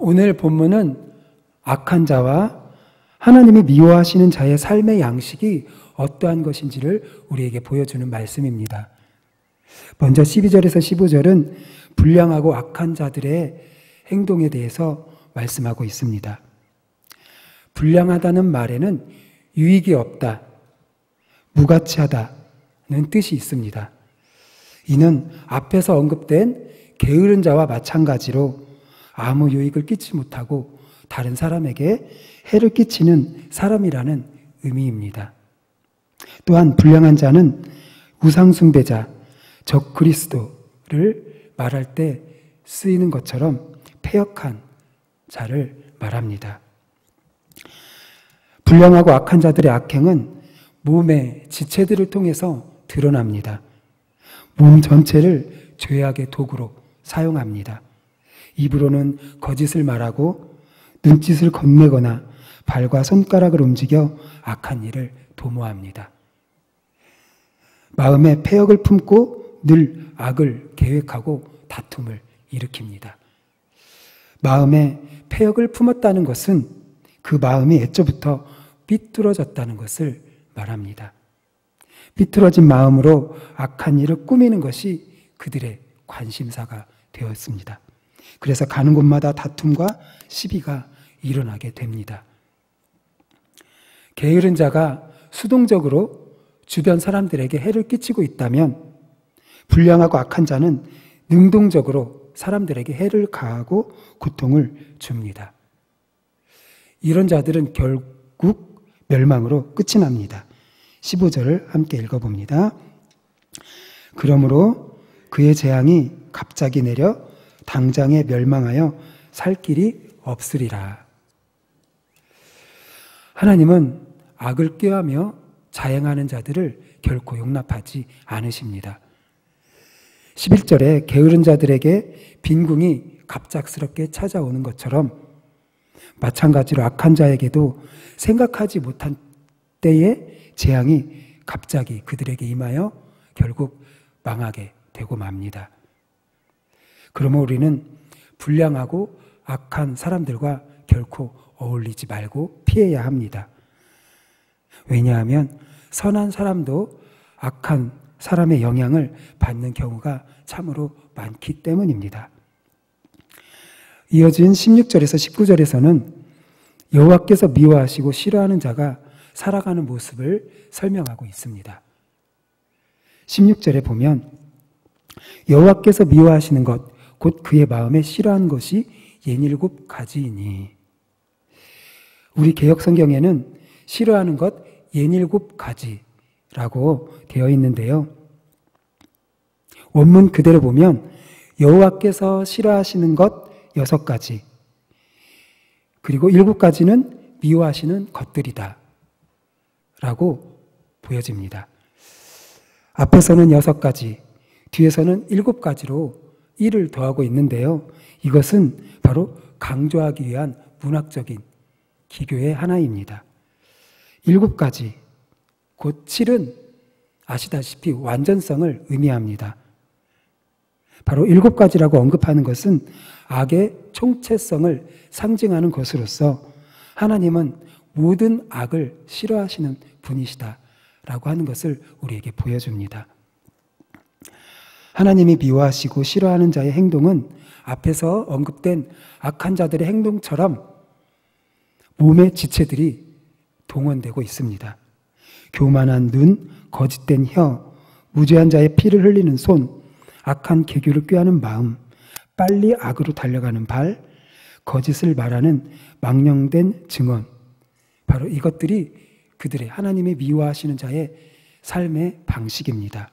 오늘 본문은 악한 자와 하나님이 미워하시는 자의 삶의 양식이 어떠한 것인지를 우리에게 보여주는 말씀입니다. 먼저 12절에서 15절은 불량하고 악한 자들의 행동에 대해서 말씀하고 있습니다. 불량하다는 말에는 유익이 없다, 무가치하다는 뜻이 있습니다. 이는 앞에서 언급된 게으른 자와 마찬가지로 아무 유익을 끼치지 못하고 다른 사람에게 해를 끼치는 사람이라는 의미입니다. 또한 불량한 자는 우상숭배자, 적그리스도를 말할 때 쓰이는 것처럼 패역한 자를 말합니다. 불량하고 악한 자들의 악행은 몸의 지체들을 통해서 드러납니다. 몸 전체를 죄악의 도구로 사용합니다. 입으로는 거짓을 말하고 눈짓을 건네거나 발과 손가락을 움직여 악한 일을 도모합니다. 마음에 패역을 품고 늘 악을 계획하고 다툼을 일으킵니다. 마음에 패역을 품었다는 것은 그 마음이 애초부터 삐뚤어졌다는 것을 말합니다. 삐뚤어진 마음으로 악한 일을 꾸미는 것이 그들의 관심사가 되었습니다. 그래서 가는 곳마다 다툼과 시비가 일어나게 됩니다. 게으른 자가 수동적으로 주변 사람들에게 해를 끼치고 있다면 불량하고 악한 자는 능동적으로 사람들에게 해를 가하고 고통을 줍니다. 이런 자들은 결국 멸망으로 끝이 납니다. 15절을 함께 읽어봅니다. 그러므로 그의 재앙이 갑자기 내려 당장에 멸망하여 살 길이 없으리라. 하나님은 악을 꾀하며 자행하는 자들을 결코 용납하지 않으십니다. 11절에 게으른 자들에게 빈궁이 갑작스럽게 찾아오는 것처럼 마찬가지로 악한 자에게도 생각하지 못한 때에 재앙이 갑자기 그들에게 임하여 결국 망하게 되고 맙니다. 그러면 우리는 불량하고 악한 사람들과 결코 어울리지 말고 피해야 합니다. 왜냐하면 선한 사람도 악한 사람의 영향을 받는 경우가 참으로 많기 때문입니다. 이어진 16절에서 19절에서는 여호와께서 미워하시고 싫어하는 자가 살아가는 모습을 설명하고 있습니다. 16절에 보면 여호와께서 미워하시는 것 곧 그의 마음에 싫어하는 것이 67가지이니, 우리 개역성경에는 싫어하는 것 67가지라고 되어 있는데요. 원문 그대로 보면 여호와께서 싫어하시는 것 6가지, 그리고 7가지는 미워하시는 것들이다 라고 보여집니다. 앞에서는 6가지, 뒤에서는 7가지로 1을 더하고 있는데요. 이것은 바로 강조하기 위한 문학적인 기교의 하나입니다. 7가지, 곧 7은 아시다시피 완전성을 의미합니다. 바로 7가지라고 언급하는 것은 악의 총체성을 상징하는 것으로서 하나님은 모든 악을 싫어하시는 분이시다라고 하는 것을 우리에게 보여줍니다. 하나님이 미워하시고 싫어하는 자의 행동은 앞에서 언급된 악한 자들의 행동처럼 몸의 지체들이 동원되고 있습니다. 교만한 눈, 거짓된 혀, 무죄한 자의 피를 흘리는 손, 악한 계교를 꾀하는 마음, 빨리 악으로 달려가는 발, 거짓을 말하는 망령된 증언, 바로 이것들이 그들의 하나님의 미워하시는 자의 삶의 방식입니다.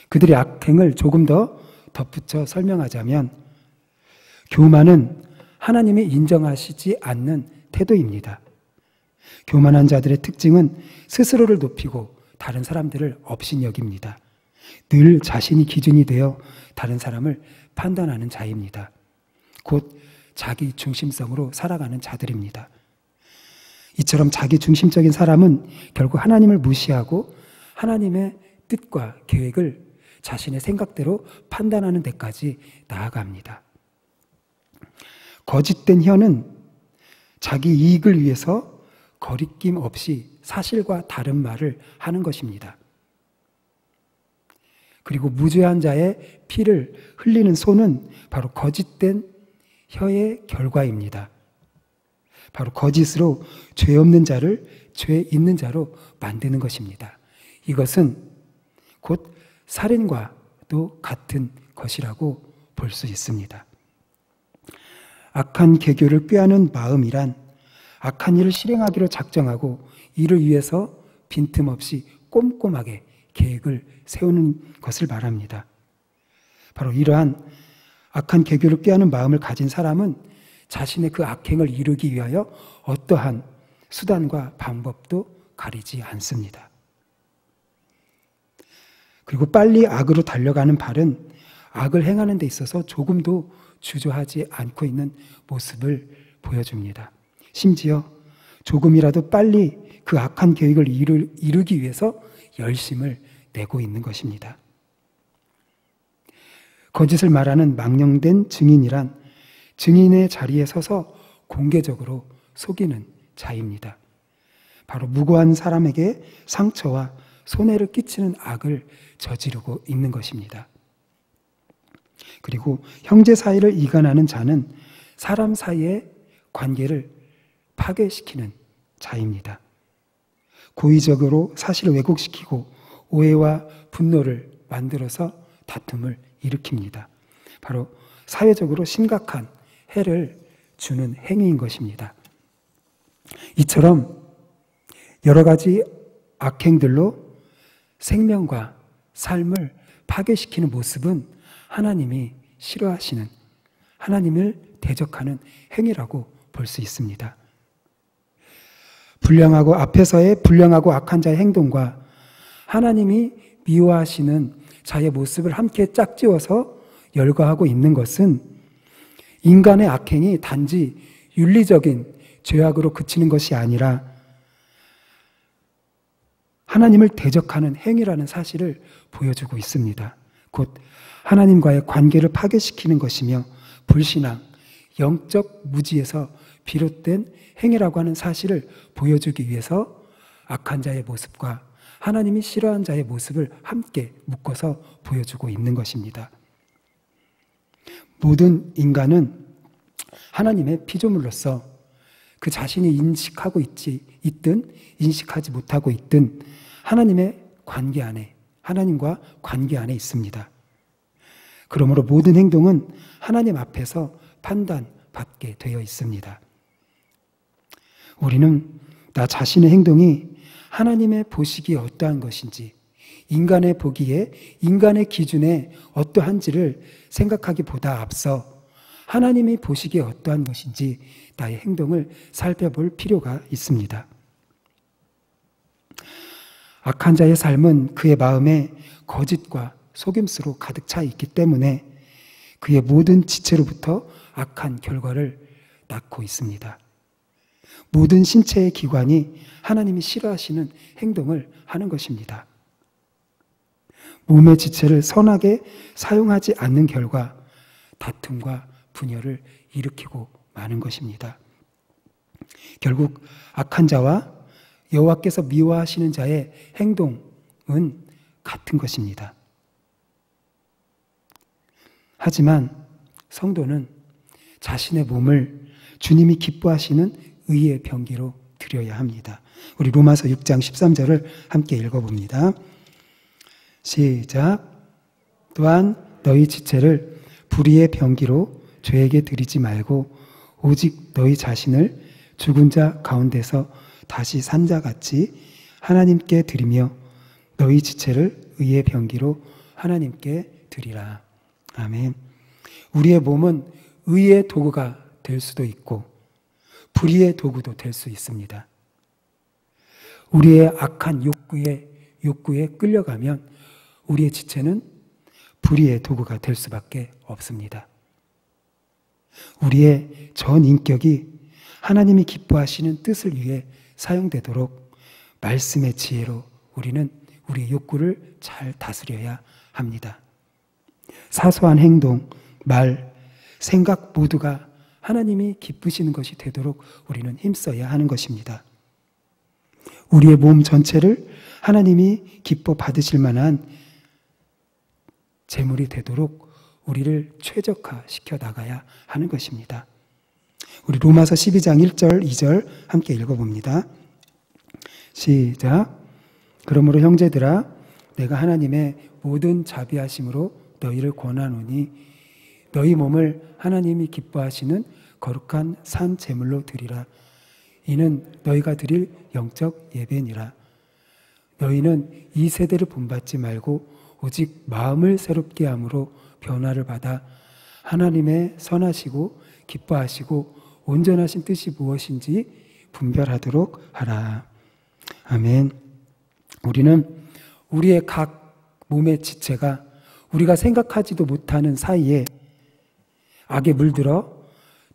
그들의 악행을 조금 더 덧붙여 설명하자면 교만은 하나님이 인정하시지 않는 태도입니다. 교만한 자들의 특징은 스스로를 높이고 다른 사람들을 업신여깁니다. 늘 자신이 기준이 되어 다른 사람을 판단하는 자입니다. 곧 자기 중심성으로 살아가는 자들입니다. 이처럼 자기 중심적인 사람은 결국 하나님을 무시하고 하나님의 뜻과 계획을 자신의 생각대로 판단하는 데까지 나아갑니다. 거짓된 혀는 자기 이익을 위해서 거리낌 없이 사실과 다른 말을 하는 것입니다. 그리고 무죄한 자의 피를 흘리는 손은 바로 거짓된 혀의 결과입니다. 바로 거짓으로 죄 없는 자를 죄 있는 자로 만드는 것입니다. 이것은 곧 살인과도 같은 것이라고 볼 수 있습니다. 악한 계교를 꾀하는 마음이란 악한 일을 실행하기로 작정하고 이를 위해서 빈틈없이 꼼꼼하게 계획을 세우는 것을 말합니다. 바로 이러한 악한 계교를 꾀하는 마음을 가진 사람은 자신의 그 악행을 이루기 위하여 어떠한 수단과 방법도 가리지 않습니다. 그리고 빨리 악으로 달려가는 발은 악을 행하는 데 있어서 조금도 주저하지 않고 있는 모습을 보여줍니다. 심지어 조금이라도 빨리 그 악한 계획을 이루기 위해서 열심을 내고 있는 것입니다. 거짓을 말하는 망령된 증인이란 증인의 자리에 서서 공개적으로 속이는 자입니다. 바로 무고한 사람에게 상처와 손해를 끼치는 악을 저지르고 있는 것입니다. 그리고 형제 사이를 이간하는 자는 사람 사이의 관계를 파괴시키는 자입니다. 고의적으로 사실을 왜곡시키고 오해와 분노를 만들어서 다툼을 일으킵니다. 바로 사회적으로 심각한 해를 주는 행위인 것입니다. 이처럼 여러 가지 악행들로 생명과 삶을 파괴시키는 모습은 하나님이 싫어하시는, 하나님을 대적하는 행위라고 볼 수 있습니다. 불량하고 앞에서의 불량하고 악한 자의 행동과 하나님이 미워하시는 자의 모습을 함께 짝지어서 열거하고 있는 것은 인간의 악행이 단지 윤리적인 죄악으로 그치는 것이 아니라 하나님을 대적하는 행위라는 사실을 보여주고 있습니다. 곧 하나님과의 관계를 파괴시키는 것이며 불신앙, 영적 무지에서 비롯된 행위라고 하는 사실을 보여주기 위해서 악한 자의 모습과 하나님이 싫어하는 자의 모습을 함께 묶어서 보여주고 있는 것입니다. 모든 인간은 하나님의 피조물로서 그 자신이 인식하고 있든 인식하지 못하고 있든 하나님의 관계 안에, 하나님과 관계 안에 있습니다. 그러므로 모든 행동은 하나님 앞에서 판단받게 되어 있습니다. 우리는 나 자신의 행동이 하나님의 보시기에 어떠한 것인지, 인간의 보기에, 인간의 기준에 어떠한지를 생각하기보다 앞서 하나님이 보시기에 어떠한 것인지 나의 행동을 살펴볼 필요가 있습니다. 악한 자의 삶은 그의 마음에 거짓과 속임수로 가득 차 있기 때문에 그의 모든 지체로부터 악한 결과를 낳고 있습니다. 모든 신체의 기관이 하나님이 싫어하시는 행동을 하는 것입니다. 몸의 지체를 선하게 사용하지 않는 결과 다툼과 분열을 일으키고 마는 것입니다. 결국 악한 자와 여호와께서 미워하시는 자의 행동은 같은 것입니다. 하지만 성도는 자신의 몸을 주님이 기뻐하시는 의의 병기로 드려야 합니다. 우리 로마서 6장 13절을 함께 읽어봅니다. 시작. 또한 너희 지체를 불의의 병기로 죄에게 드리지 말고 오직 너희 자신을 죽은 자 가운데서 다시 산 자같이 하나님께 드리며 너희 지체를 의의 병기로 하나님께 드리라. 아멘. 우리의 몸은 의의 도구가 될 수도 있고 불의의 도구도 될 수 있습니다. 우리의 악한 욕구에 끌려가면 우리의 지체는 불의의 도구가 될 수밖에 없습니다. 우리의 전 인격이 하나님이 기뻐하시는 뜻을 위해 사용되도록 말씀의 지혜로 우리는 우리의 욕구를 잘 다스려야 합니다. 사소한 행동, 말, 생각 모두가 하나님이 기쁘시는 것이 되도록 우리는 힘써야 하는 것입니다. 우리의 몸 전체를 하나님이 기뻐 받으실 만한 제물이 되도록 우리를 최적화시켜 나가야 하는 것입니다. 우리 로마서 12장 1절, 2절 함께 읽어봅니다. 시작. 그러므로 형제들아, 내가 하나님의 모든 자비하심으로 너희를 권하노니 너희 몸을 하나님이 기뻐하시는 거룩한 산 제물로 드리라. 이는 너희가 드릴 영적 예배니라. 너희는 이 세대를 본받지 말고 오직 마음을 새롭게 함으로 변화를 받아 하나님의 선하시고 기뻐하시고 온전하신 뜻이 무엇인지 분별하도록 하라. 아멘. 우리는 우리의 각 몸의 지체가 우리가 생각하지도 못하는 사이에 악에 물들어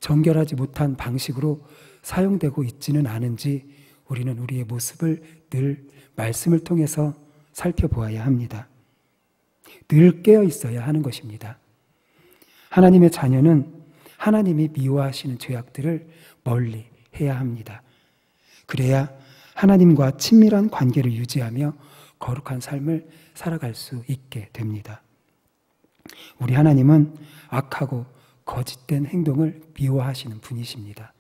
정결하지 못한 방식으로 사용되고 있지는 않은지 우리는 우리의 모습을 늘 말씀을 통해서 살펴보아야 합니다. 늘 깨어 있어야 하는 것입니다. 하나님의 자녀는 하나님이 미워하시는 죄악들을 멀리 해야 합니다. 그래야 하나님과 친밀한 관계를 유지하며 거룩한 삶을 살아갈 수 있게 됩니다. 우리 하나님은 악하고 거짓된 행동을 미워하시는 분이십니다.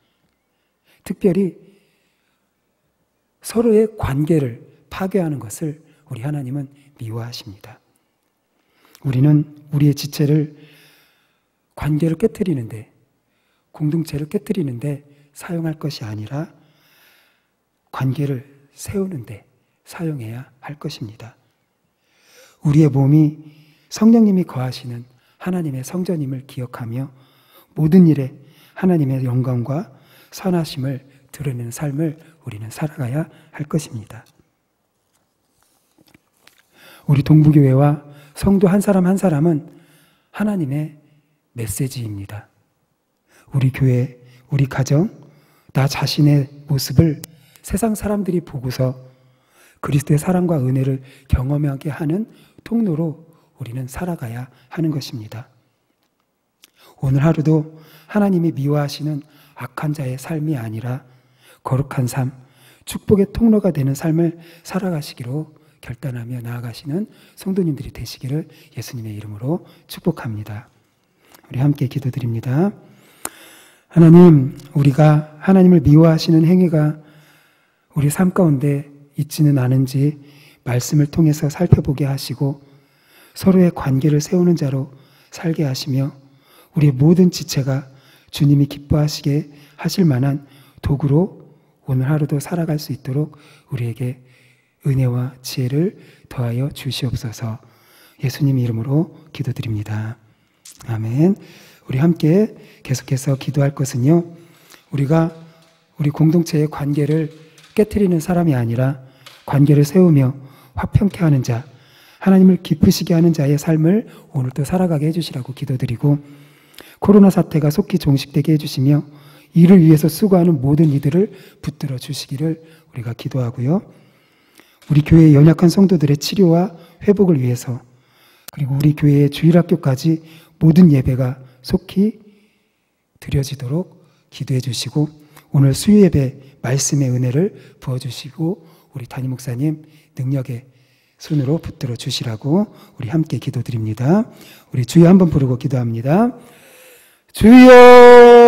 특별히 서로의 관계를 파괴하는 것을 우리 하나님은 미워하십니다. 우리는 우리의 지체를 관계를 깨트리는데, 공동체를 깨트리는데 사용할 것이 아니라 관계를 세우는데 사용해야 할 것입니다. 우리의 몸이 성령님이 거하시는 하나님의 성전임을 기억하며 모든 일에 하나님의 영광과 선하심을 드러내는 삶을 우리는 살아가야 할 것입니다. 우리 동부교회와 성도 한 사람 한 사람은 하나님의 메시지입니다. 우리 교회, 우리 가정, 나 자신의 모습을 세상 사람들이 보고서 그리스도의 사랑과 은혜를 경험하게 하는 통로로 우리는 살아가야 하는 것입니다. 오늘 하루도 하나님이 미워하시는 악한 자의 삶이 아니라 거룩한 삶, 축복의 통로가 되는 삶을 살아가시기로 결단하며 나아가시는 성도님들이 되시기를 예수님의 이름으로 축복합니다. 우리 함께 기도드립니다. 하나님, 우리가 하나님을 미워하시는 행위가 우리 삶 가운데 있지는 않은지 말씀을 통해서 살펴보게 하시고 서로의 관계를 세우는 자로 살게 하시며 우리의 모든 지체가 주님이 기뻐하시게 하실 만한 도구로 오늘 하루도 살아갈 수 있도록 우리에게 은혜와 지혜를 더하여 주시옵소서. 예수님 이름으로 기도드립니다. 아멘. 우리 함께 계속해서 기도할 것은요, 우리가 우리 공동체의 관계를 깨트리는 사람이 아니라 관계를 세우며 화평케 하는 자, 하나님을 기쁘시게 하는 자의 삶을 오늘도 살아가게 해주시라고 기도드리고, 코로나 사태가 속히 종식되게 해주시며 이를 위해서 수고하는 모든 이들을 붙들어 주시기를 우리가 기도하고요, 우리 교회의 연약한 성도들의 치료와 회복을 위해서, 그리고 우리 교회의 주일학교까지 모든 예배가 속히 드려지도록 기도해 주시고, 오늘 수요예배 말씀의 은혜를 부어주시고 우리 담임 목사님 능력의 손으로 붙들어 주시라고 우리 함께 기도드립니다. 우리 주여 한번 부르고 기도합니다. 주여!